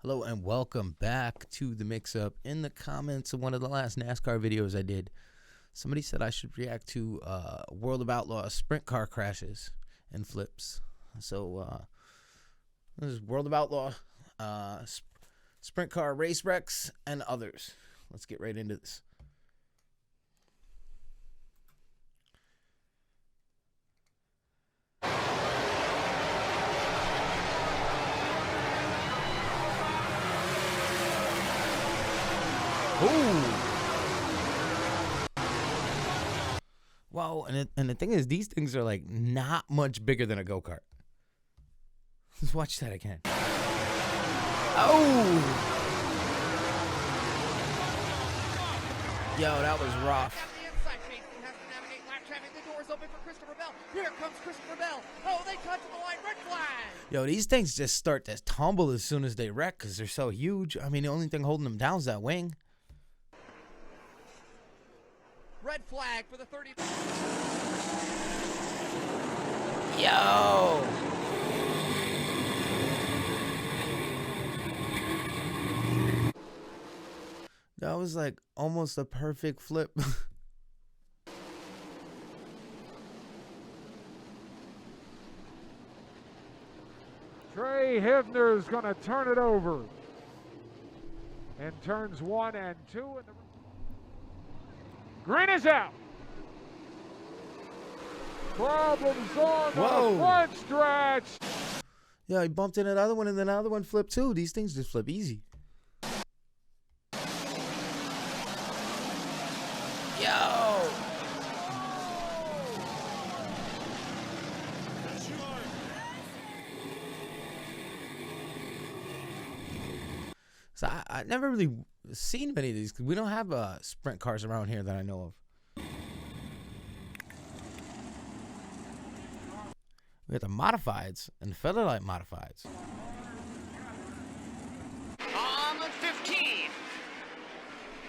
Hello and welcome back to the mix-up. In the comments of one of the last NASCAR videos I did, somebody said I should react to World of Outlaws sprint car crashes and flips. So this is World of Outlaw sprint car race wrecks and others. Let's get right into this. Ooh. Wow, and the thing is, these things are like not much bigger than a go-kart. Let's watch that again. Oh! Yo, that was rough. Here comes Christopher Bell. Oh, they touch the line. Red flag. Yo, these things just start to tumble as soon as they wreck because they're so huge. I mean, the only thing holding them down is that wing. Red flag for the 30. Yo! That was like almost a perfect flip. Trey Hivner's going to turn it over in turns 1 and 2. Green is out. Problems on the front stretch. Yeah, he bumped into another one, and then another one flipped too. These things just flip easy. Yo! So I never really seen many of these because we don't have sprint cars around here that I know of. We got the modifieds and the Featherlight modifieds. On the 15.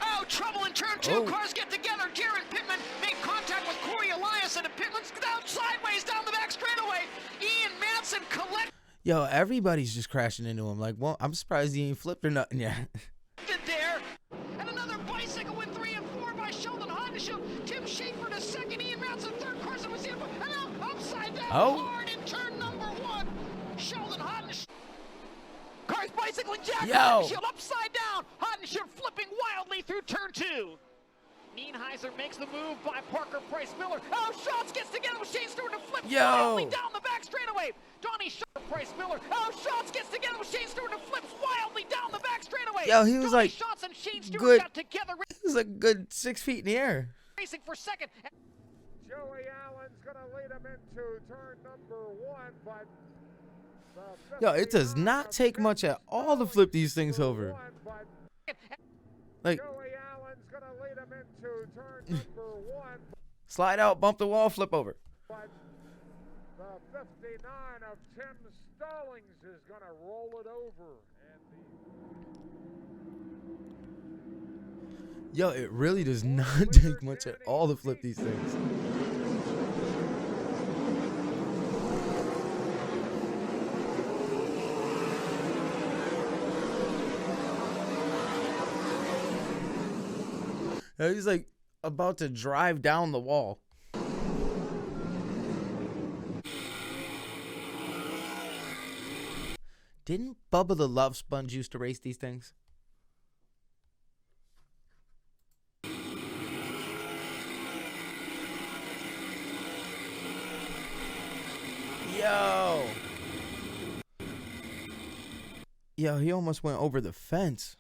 Oh, trouble in turn 2. Cars get together. Jared Pittman made contact with Corey Elias, and Pittman's down sideways down the back straightaway. Ian Manson collect. Yo, everybody's just crashing into him. Like, well, I'm surprised he ain't flipped or nothing yet. There. And another bicycle in 3 and 4 by Sheldon Hodenshoe. Tim Schaefer to second. Ian Manson third. Carson was in. And now upside down hard in turn number 1. Sheldon Hodenshoe. Cars bicycling Jack Hodenshoe upside down. Hodenshoe flipping wildly through turn 2. Nienheiser makes the move by Parker Price Miller. Oh, Schatz gets together with Shane Stewart and flips wildly down the back straightaway. Donnie Price Miller. Oh, Schatz gets together with Shane Stewart and flips wildly down the back straightaway. Yo, he was like and Shane Stewart good. Got together. He was like good 6 feet in the air. Racing for second. Joey Allen's going to lead him into turn number 1, but yo, it does not take much at all to flip these things over. Like, slide out, bump the wall, flip over. But the 59 of Tim Stallings is going to roll it over. Yo, it really does not take much at all to flip these things. He's like about to drive down the wall. Didn't Bubba the Love Sponge used to race these things? Yo! Yo, he almost went over the fence.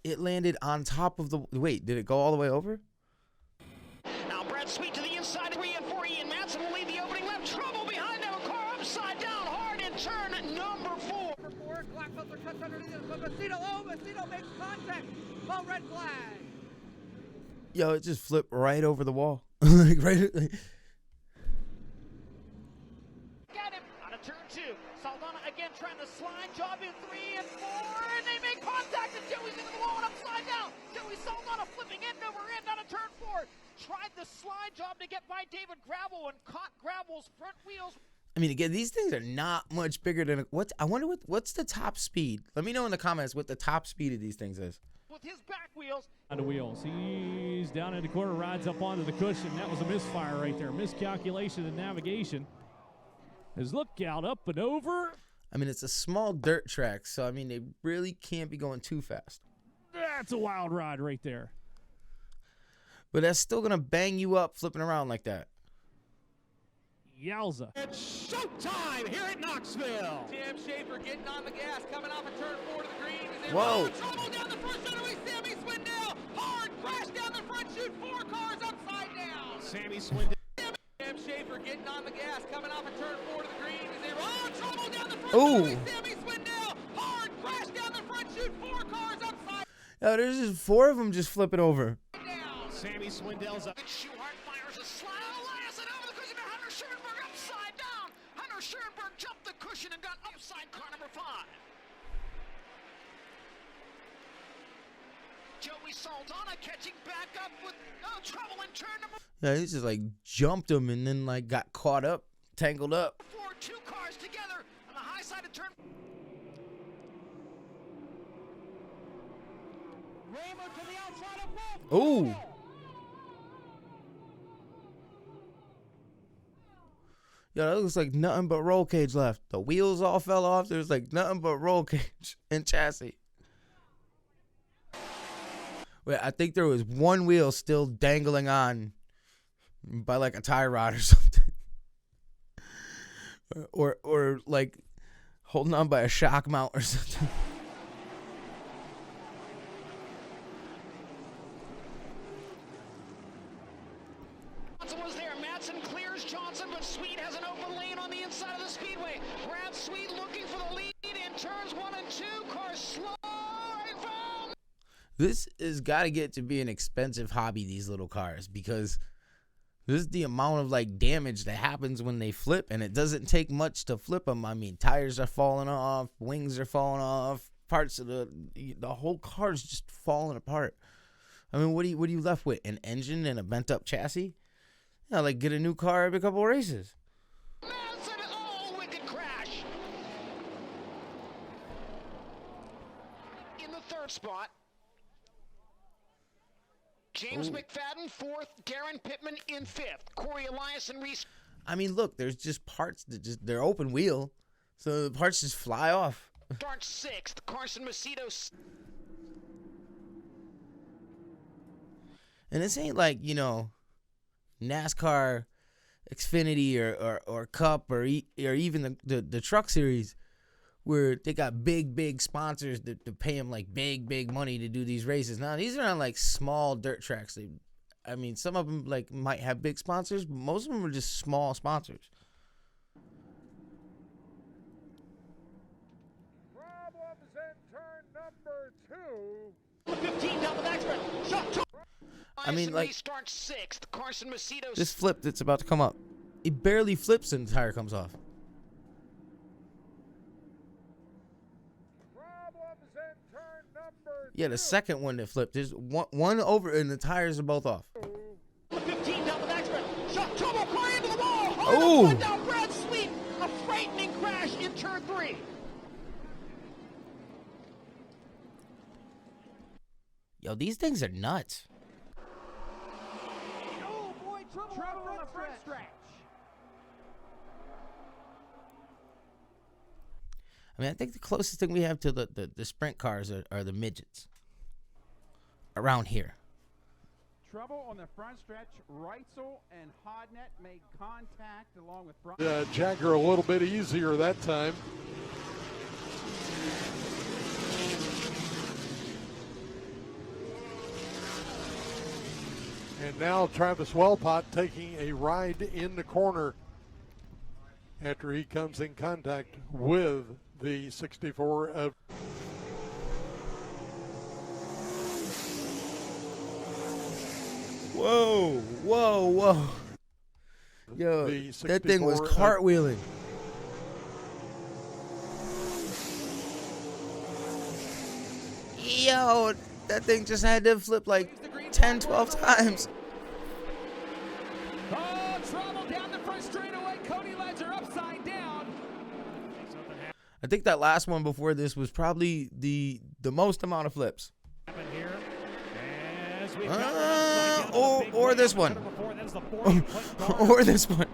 It landed on top of the... Wait, did it go all the way over? Now Brad Sweet to the inside. 3 and 4. Ian Manson will lead the opening lap. Trouble behind him. A car upside down hard in turn number 4. Glasshopper cuts underneath it. But Macedo makes contact. Oh, red flag. Yo, it just flipped right over the wall. Like, right... Like, got him out of turn 2. Saldana again trying to slide. Job in 3 and 4. And they make contact. And Joey's into the wall and upside down. Joey Saldana flipping end over end out of turn 4. tried the slide job to get by David Gravel and caught Gravel's front wheels. I mean, again, these things are not much bigger than I wonder what's the top speed. Let me know in the comments what the top speed of these things is. With his back wheels. On the wheels. He's down in the corner, rides up onto the cushion. That was a misfire right there. Miscalculation in navigation. His lookout up and over. I mean, it's a small dirt track, so I mean, they really can't be going too fast. That's a wild ride right there. But that's still gonna bang you up flipping around like that. Yowza. It's showtime here at Knoxville. Tim Schaefer getting on the gas, coming off a turn 4 to the green. Is there Whoa. trouble down the front straightaway? Sammy Swindell, hard crash down the front, shoot 4 cars upside down. Sammy Swindell. Tim Schaefer getting on the gas, coming off a turn 4 to the green. Is there trouble down the front Ooh. straightaway? Sammy Swindell, hard crash down the front, shoot 4 cars upside Oh, there's just 4 of them just flipping over. down. Sammy Swindell's up. Schuhart fires a slide. Elias and over the cushion. Hunter Schoenberg upside down. Hunter Schoenberg jumped the cushion and got upside car number 5. Joey Saldana catching back up with no trouble in turn number Yeah, he just like jumped him and then like got caught up, tangled up. 4. 2 cars together on the high side of turn. Raymer to the outside of both. Ooh. Yo, that looks like nothing but roll cage left. The wheels all fell off. There's like nothing but roll cage and chassis. Wait, I think there was one wheel still dangling on by like a tie rod or something. Or like holding on by a shock mount or something. Johnson was there. Madsen clears Johnson, but Sweet has an open lane on the inside of the speedway. Brad Sweet looking for the lead in turns 1 and 2. Cars slow and foul. This has got to get to be an expensive hobby, these little cars, because this is the amount of like damage that happens when they flip, and it doesn't take much to flip them. I mean, tires are falling off, wings are falling off, parts of the whole car is just falling apart. I mean, what are you left with? An engine and a bent up chassis? Yeah, like get a new car every couple of races. Madsen, oh, wicked crash. In the 3rd spot. James McFadden 4th, Darren Pittman in 5th. Corey Elias and Reese. I mean, look, there's just parts that they're open wheel, so the parts just fly off. Start 6th. Carson Macedo. And this ain't like, NASCAR, Xfinity, or Cup, or even the Truck Series, where they got big sponsors that pay them like big money to do these races. Now these are not like small dirt tracks. I mean, some of them like might have big sponsors, but most of them are just small sponsors. Problems in turn number 2. 15 down the backstretch. Shot. I mean, like, Start 6th. Carson Macedo. This flip that's about to come up, it barely flips and the tire comes off. Problems in turn number 2. Yeah, the second one that flipped, there's one over and the tires are both off. 15 down the backstretch. Shot. Turbo car into the wall. Oh. Down Brad Sweet. A frightening crash in turn 3. Yo, these things are nuts. Oh boy, trouble on the front stretch. I mean, I think the closest thing we have to the sprint cars are the midgets around here. Trouble on the front stretch. Reitzel and Hodnett made contact along with Jagger a little bit easier that time. And now Travis Wellpot taking a ride in the corner after he comes in contact with the 64 of Whoa. Yo, that thing was cartwheeling. Yo, that thing just had to flip like 10, 12 times. I think that last one before this was probably the most amount of flips. Or this one. Or this one.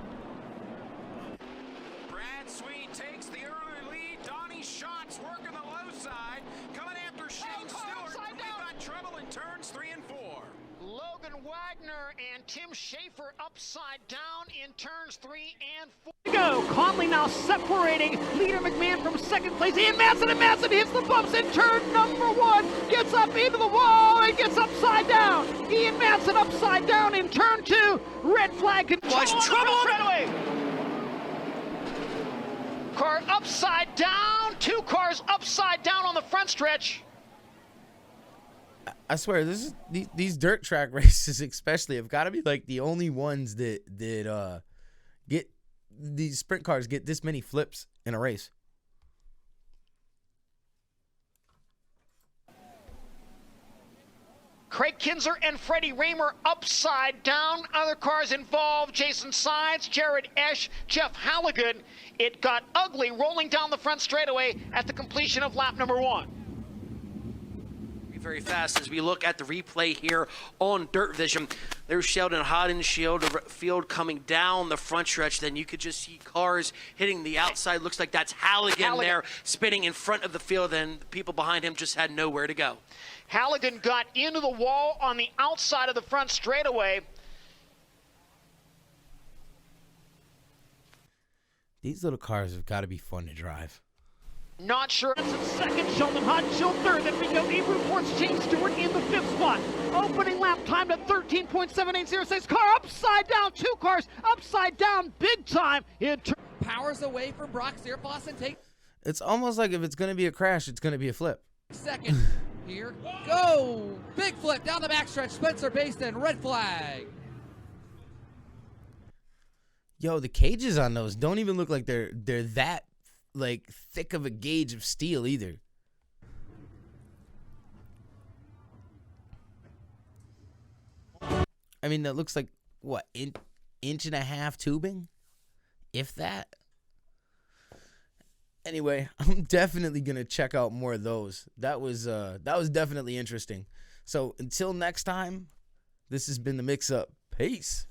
Brad Sweet takes the early lead. Donnie Schatz working the low side. Coming after Shane Stewart. We've got trouble in turns 3 and 4. Logan Wagner and Tim Schaefer upside down in turns 3 and 4. Go. Conley now separating leader McMahon from second place. Ian Madsen, and Madsen hits the bumps in turn number 1. Gets up into the wall and gets upside down. Ian Madsen upside down in turn 2. Red flag control. Trouble straightaway. Car upside down. 2 cars upside down on the front stretch. I swear, these dirt track races especially have got to be like the only ones that get these sprint cars get this many flips in a race. Craig Kinzer and Freddie Raymer upside down. Other cars involved: Jason Sides, Jared Esch, Jeff Halligan. It got ugly rolling down the front straightaway at the completion of lap number 1. Very fast as we look at the replay here on Dirt Vision. There's Sheldon Field coming down the front stretch. Then you could just see cars hitting the outside. Looks like that's Halligan there spinning in front of the field, and the people behind him just had nowhere to go. Halligan got into the wall on the outside of the front straightaway. These little cars have got to be fun to drive. Not sure. Second, Sheldon Hodenshield third. Then we go Avery Ports, James Stewart in the 5th spot. Opening lap time to 13.7806. Car upside down. 2 cars upside down big time. Powers away from Brock Zierfoss and take It's almost like if it's going to be a crash, it's going to be a flip. second. Here go. Big flip down the backstretch. Spencer Basin, red flag. Yo, the cages on those don't even look like they're that like thick of a gauge of steel either. I mean, that looks like what, inch and a half tubing, if that. Anyway, I'm definitely gonna check out more of those. That was definitely interesting. So until next time, this has been the Mix Up. Peace.